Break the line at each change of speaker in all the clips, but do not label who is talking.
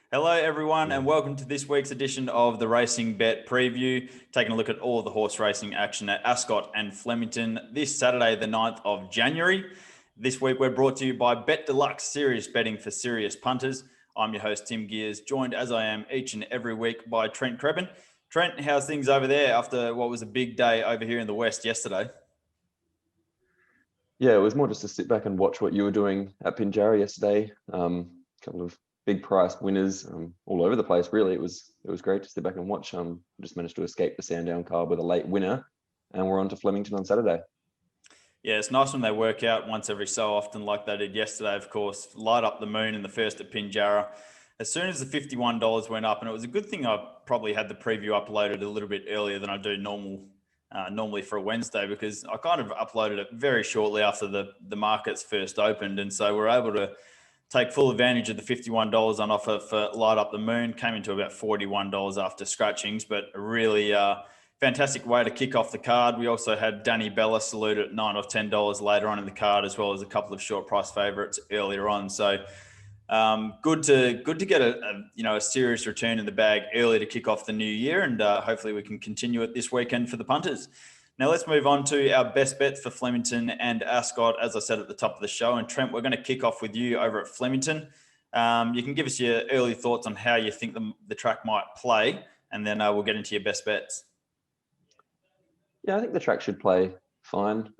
Hello, everyone, and welcome to this week's edition of the RacingBet preview, taking a look at all the horse racing action at Ascot and Flemington this Saturday, the 9th of January. This week, we're brought to you by BetDeluxe, serious betting for serious punters. I'm your host, Tim Geers, joined as I am each and every week by Trent Crebbin. Trent, how's things over there after what was a big day over here in the West yesterday?
Yeah, it was more just to sit back and watch what you were doing at Pinjarra yesterday. A couple of big price winners all over the place. Really, it was great to sit back and watch. Just managed to escape the Sandown card with a late winner, and we're on to Flemington on Saturday.
Yeah, it's nice when they work out once every so often, like they did yesterday, of course. Light up the moon in the first at Pinjarra. As soon as the $51 went up, and it was a good thing I probably had the preview uploaded a little bit earlier than I do normally for a Wednesday, because I kind of uploaded it very shortly after the markets first opened. And so we're able to take full advantage of the $51 on offer for Light Up the Moon. Came into about $41 after scratchings, but a really fantastic way to kick off the card. We also had Danny Bella salute at $9 or $10 later on in the card, as well as a couple of short price favourites earlier on. So good to get a serious return in the bag early to kick off the new year, and hopefully we can continue it this weekend for the punters. Now let's move on to our best bets for Flemington and Ascot, as I said at the top of the show. And Trent, we're going to kick off with you over at Flemington. You can give us your early thoughts on how you think the track might play, and then we'll get into your best bets.
Yeah, I think the track should play fine.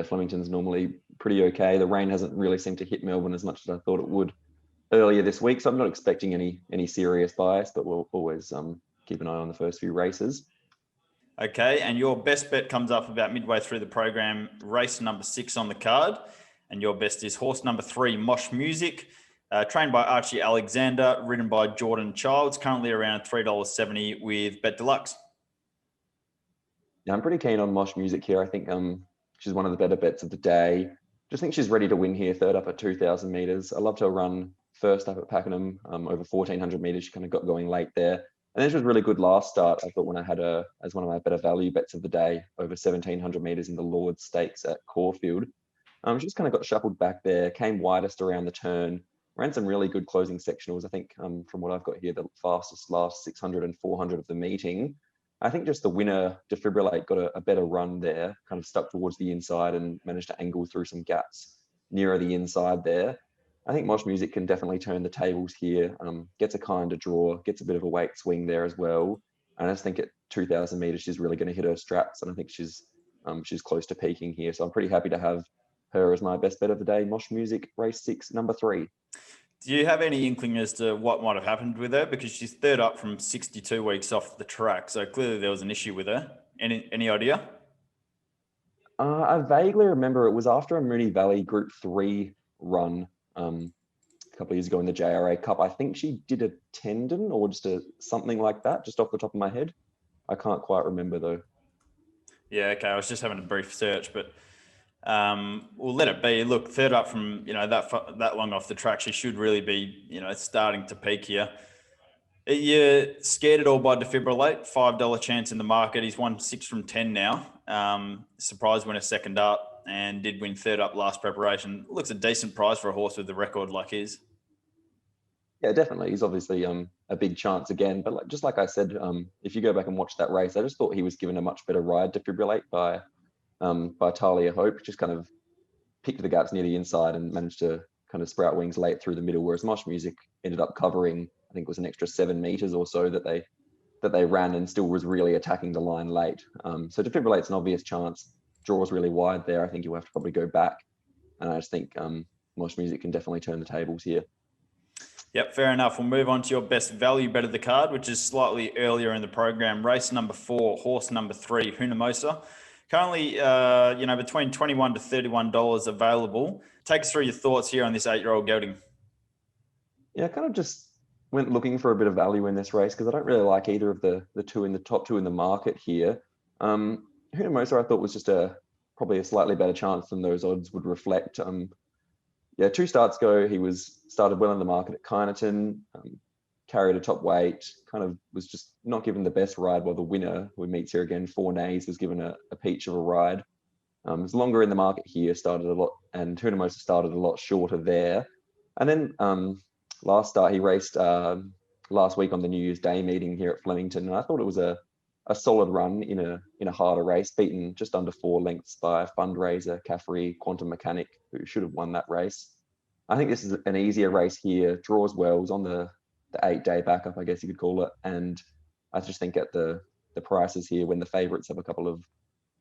Flemington's normally pretty okay. The rain hasn't really seemed to hit Melbourne as much as I thought it would earlier this week, so I'm not expecting any serious bias, but we'll always keep an eye on the first few races.
Okay, and your best bet comes up about midway through the program, race number 6 on the card. And your best is horse number 3, Mosh Music, trained by Archie Alexander, ridden by Jordan Childs, currently around $3.70 with BetDeluxe.
Yeah, I'm pretty keen on Mosh Music here. I think she's one of the better bets of the day. Just think she's ready to win here, third up at 2,000 metres. I loved her run first up at Pakenham, over 1,400 metres. She kind of got going late there. And then she was really good last start, I thought, when I had her as one of my better value bets of the day, over 1,700 metres in the Lord's Stakes at Caulfield. She just kind of got shuffled back there, came widest around the turn, ran some really good closing sectionals. I think from what I've got here, the fastest last 600 and 400 of the meeting. I think just the winner, Defibrillate, got a better run there, kind of stuck towards the inside and managed to angle through some gaps nearer the inside there. I think Mosh Music can definitely turn the tables here, gets a kind of draw, gets a bit of a weight swing there as well. And I just think at 2,000 metres, she's really going to hit her straps. And I think she's close to peaking here. So I'm pretty happy to have her as my best bet of the day, Mosh Music, race 6, number 3.
Do you have any inkling as to what might have happened with her? Because she's third up from 62 weeks off the track. So clearly there was an issue with her. Any idea?
I vaguely remember it was after a Moonee Valley Group 3 run a couple of years ago in the JRA Cup. I think she did a tendon or just something like that, just off the top of my head. I can't quite remember though.
Yeah, okay. I was just having a brief search, but we'll let it be. Look, third up from that long off the track, she should really be starting to peak here. You're scared at all by Defibrillate? $5 chance in the market. He's won 6 from 10 now. Surprise winner second up, and did win third up last preparation. Looks a decent price for a horse with a record like his.
Yeah, definitely. He's obviously a big chance again. But just like I said, if you go back and watch that race, I just thought he was given a much better ride, Defibrillate, by Talia Hope. Just kind of picked the gaps near the inside and managed to kind of sprout wings late through the middle, whereas Mosh Music ended up covering, I think it was an extra 7 metres or so that they ran, and still was really attacking the line late. So Defibrillate's an obvious chance. Draws really wide there. I think you'll have to probably go back. And I just think Mosh Music can definitely turn the tables here.
Yep, fair enough. We'll move on to your best value bet of the card, which is slightly earlier in the program. Race number 4, horse number 3, Hunamosa. Currently, between $21 to $31 available. Take us through your thoughts here on this 8-year-old gelding.
Yeah, I kind of just went looking for a bit of value in this race because I don't really like either of the top two in the market here. Hunamosa, I thought, was just probably a slightly better chance than those odds would reflect. 2 starts ago, he started well in the market at Kyneton, carried a top weight, kind of was just not given the best ride, while the winner, who meets here again, 4 Nays, was given a peach of a ride. It was longer in the market here, started a lot, and Hunamosa started a lot shorter there. And then last start he raced last week on the New Year's Day meeting here at Flemington, and I thought it was a solid run in a harder race, beaten just under 4 lengths by Fundraiser, Caffrey, Quantum Mechanic, who should have won that race. I think this is an easier race here, draws well, was on the 8-day backup, I guess you could call it, and I just think at the prices here, when the favourites have a couple of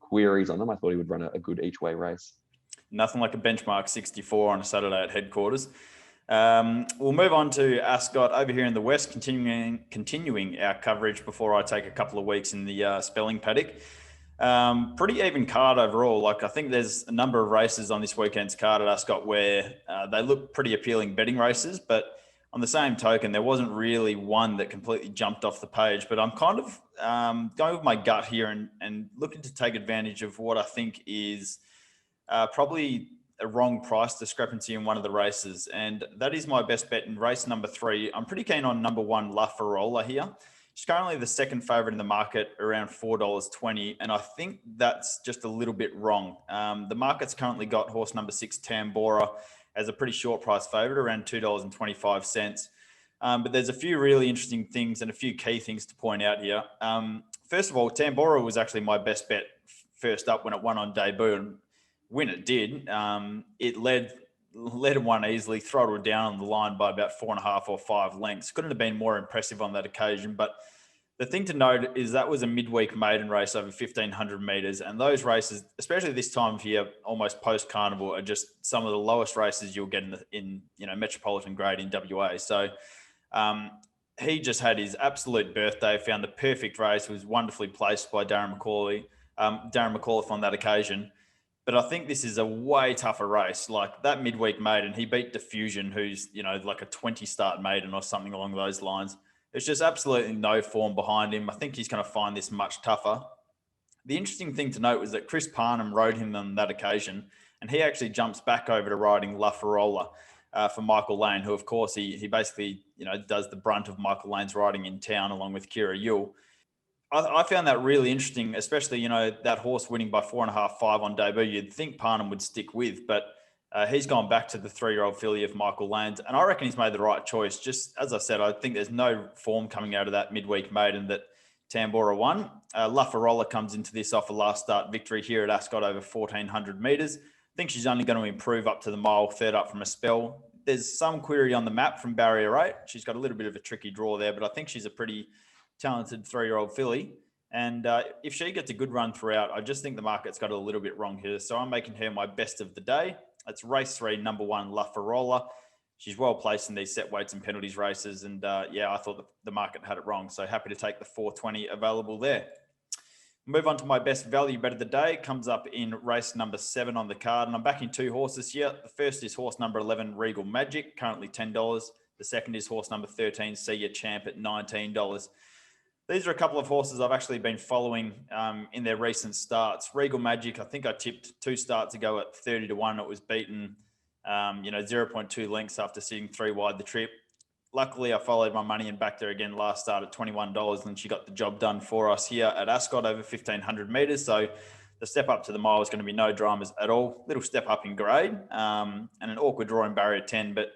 queries on them, I thought he would run a good each way race.
Nothing like a benchmark 64 on a Saturday at headquarters. We'll move on to Ascot over here in the West, continuing our coverage before I take a couple of weeks in the spelling paddock. Pretty even card overall. Like, I think there's a number of races on this weekend's card at Ascot where they look pretty appealing betting races, but on the same token, there wasn't really one that completely jumped off the page. But I'm kind of going with my gut here and looking to take advantage of what I think is probably a wrong price discrepancy in one of the races. And that is my best bet in race number 3. I'm pretty keen on number 1, La Farola here. She's currently the second favourite in the market, around $4.20. And I think that's just a little bit wrong. The market's currently got horse number 6, Tambora, as a pretty short price favourite, around $2.25. But there's a few really interesting things and a few key things to point out here. First of all, Tambora was actually my best bet first up when it won on debut. And when it did, it led and won easily, throttled down on the line by about 4.5 or 5 lengths. Couldn't have been more impressive on that occasion. But the thing to note is that was a midweek maiden race over 1,500 metres. And those races, especially this time of year, almost post-carnival, are just some of the lowest races you'll get in metropolitan grade in WA. So he just had his absolute birthday, found the perfect race, was wonderfully placed by Darren McAuliffe on that occasion. But I think this is a way tougher race. Like that midweek maiden, he beat Diffusion, who's, like a 20-start maiden or something along those lines. There's just absolutely no form behind him. I think he's going to find this much tougher. The interesting thing to note was that Chris Parnham rode him on that occasion, and he actually jumps back over to riding La Farola for Michael Lane, who, of course, he basically, does the brunt of Michael Lane's riding in town along with Kira Yule. I found that really interesting, especially, that horse winning by 4.5, 5 on debut. You'd think Parnham would stick with, but he's gone back to the 3-year-old filly of Michael Lane's, and I reckon he's made the right choice. Just as I said, I think there's no form coming out of that midweek maiden that Tambora won. La Farola comes into this off a last start victory here at Ascot over 1,400 metres. I think she's only going to improve up to the mile, third up from a spell. There's some query on the map from barrier 8. She's got a little bit of a tricky draw there, but I think she's a pretty talented 3-year-old filly. And if she gets a good run throughout, I just think the market's got it a little bit wrong here. So I'm making her my best of the day. It's race 3, number 1, La Farola. She's well placed in these set weights and penalties races. And I thought the market had it wrong. So happy to take the 420 available there. Move on to my best value bet of the day. Comes up in race number 7 on the card. And I'm backing 2 horses here. The first is horse number 11, Regal Magic, currently $10. The second is horse number 13, See Ya Champ, at $19. These are a couple of horses I've actually been following in their recent starts. Regal Magic, I think I tipped 2 starts ago at 30-1. It was beaten, 0.2 lengths after sitting 3 wide the trip. Luckily, I followed my money and backed her again last start at $21, and she got the job done for us here at Ascot over 1,500 metres. So the step up to the mile is going to be no dramas at all. Little step up in grade and an awkward draw in barrier 10, but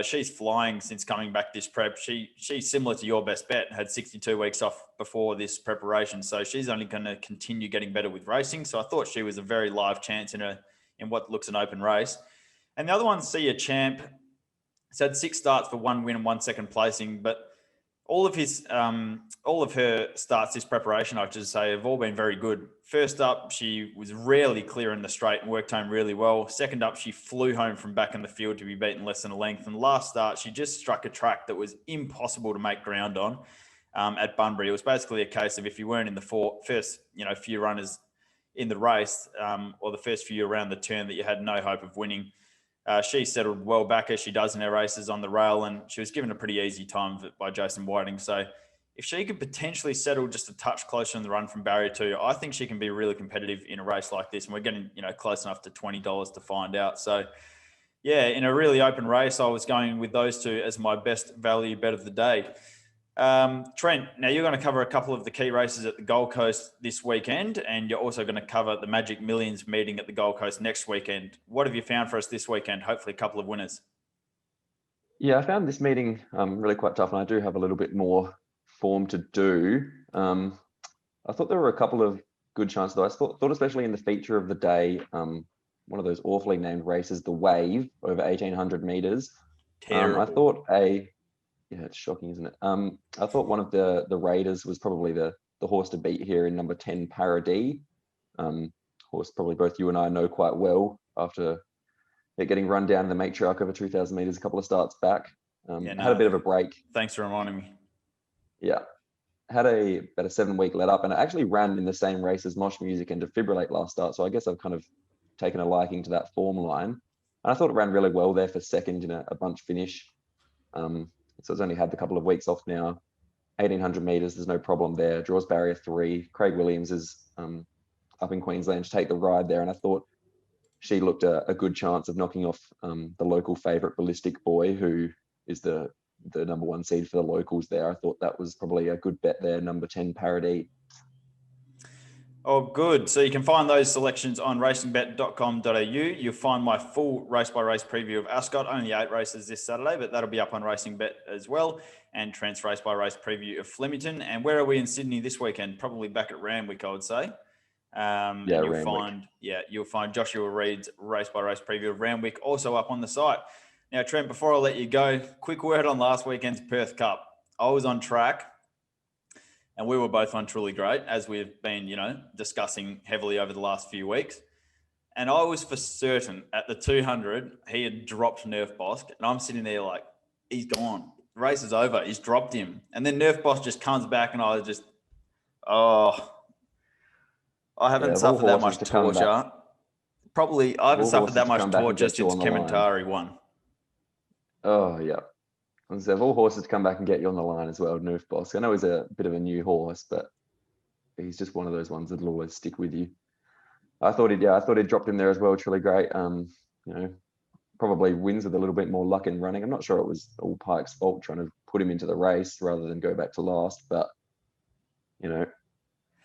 she's flying since coming back this prep. She's similar to your best bet, had 62 weeks off before this preparation. So she's only going to continue getting better with racing. So I thought she was a very live chance in what looks an open race. And the other one, See Ya Champ, has had 6 starts for 1 win and 1 second placing, but all of her starts this preparation, I should say, have all been very good. First up, she was rarely clear in the straight and worked home really well. Second up, she flew home from back in the field to be beaten less than a length. And last start, she just struck a track that was impossible to make ground on at Bunbury. It was basically a case of if you weren't in the first few runners in the race or the first few around the turn, that you had no hope of winning. She settled well back as she does in her races on the rail, and she was given a pretty easy time by Jason Whiting. So if she could potentially settle just a touch closer in the run from barrier 2, I think she can be really competitive in a race like this. And we're getting, close enough to $20 to find out. So yeah, in a really open race, I was going with those 2 as my best value bet of the day. Trent, now you're going to cover a couple of the key races at the Gold Coast this weekend, and you're also going to cover the Magic Millions meeting at the Gold Coast next weekend. What have you found for us this weekend? Hopefully a couple of winners.
Yeah, I found this meeting really quite tough, and I do have a little bit more form to do. I thought there were a couple of good chances, though. I thought especially in the feature of the day, one of those awfully named races, the Wave, over 1,800 meters.
Terrible.
I thought yeah, it's shocking, isn't it? I thought one of the Raiders was probably the horse to beat here in number 10, Paradis. Horse probably both you and I know quite well after it getting run down in the matriarch over 2,000 meters a couple of starts back. Had a bit of a break.
Thanks for reminding me.
Yeah. Had about a 7-week let up, and it actually ran in the same race as Mosh Music and Defibrillate last start. So I guess I've kind of taken a liking to that form line. And I thought it ran really well there for second in a bunch finish. So it's only had a couple of weeks off now. 1,800 meters, there's no problem there. Draws barrier 3. Craig Williams is up in Queensland to take the ride there, and I thought she looked a good chance of knocking off the local favourite Ballistic Boy, who is the number 1 seed for the locals there. I thought that was probably a good bet there, number 10, Paradis.
Oh, good. So you can find those selections on RacingBet.com.au. You'll find my full race-by-race preview of Ascot, only 8 races this Saturday, but that'll be up on RacingBet as well, and Trent's race-by-race preview of Flemington. And where are we in Sydney this weekend? Probably back at Randwick, I would say. You'll find Joshua Reed's race-by-race preview of Randwick also up on the site. Now, Trent, before I let you go, quick word on last weekend's Perth Cup. I was on track, and we were both on Truly Great, as we've been, discussing heavily over the last few weeks. And I was for certain at the 200, he had dropped Nerf Bosk, and I'm sitting there like, he's gone. The race is over. He's dropped him. And then Nerf Bosk just comes back, and I was just, I haven't suffered that much torture. Probably, I haven't suffered that much torture since Kementari won.
Oh, yeah. Of all horses to come back and get you on the line as well, Nerf Bosk. I know he's a bit of a new horse, but he's just one of those ones that'll always stick with you. I thought he'd dropped him there as well. Truly Great. Probably wins with a little bit more luck in running. I'm not sure it was all Pike's fault trying to put him into the race rather than go back to last, but the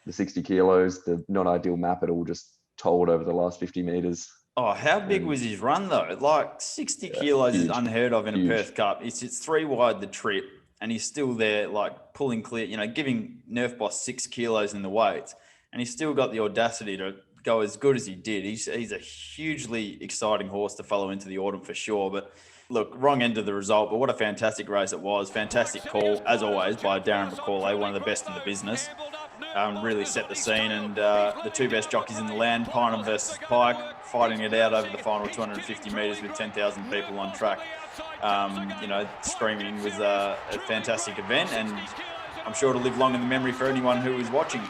60 kilos, the not ideal map at all just told over the last 50 meters.
Oh, how big was his run though? Like 60 kilos is unheard of in a Perth Cup. It's 3 wide the trip, and he's still there, like pulling clear, giving Nerf Boss 6 kilos in the weights, and he's still got the audacity to go as good as he did. He's a hugely exciting horse to follow into the autumn for sure. But look, wrong end of the result, but what a fantastic race it was. Fantastic call, as always, by Darren McCauley, one of the best in the business. Really set the scene, and the 2 best jockeys in the land, Pineham versus Pike, fighting it out over the final 250 metres with 10,000 people on track. Screaming was a fantastic event, and I'm sure it'll live long in the memory for anyone who is watching.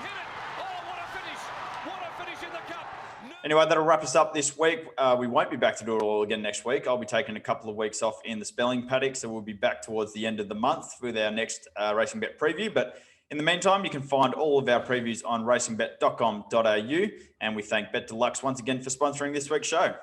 Anyway, that'll wrap us up this week. We won't be back to do it all again next week. I'll be taking a couple of weeks off in the spelling paddock, so we'll be back towards the end of the month with our next Racing Bet preview. But in the meantime, you can find all of our previews on RacingBet.com.au, and we thank BetDeluxe once again for sponsoring this week's show.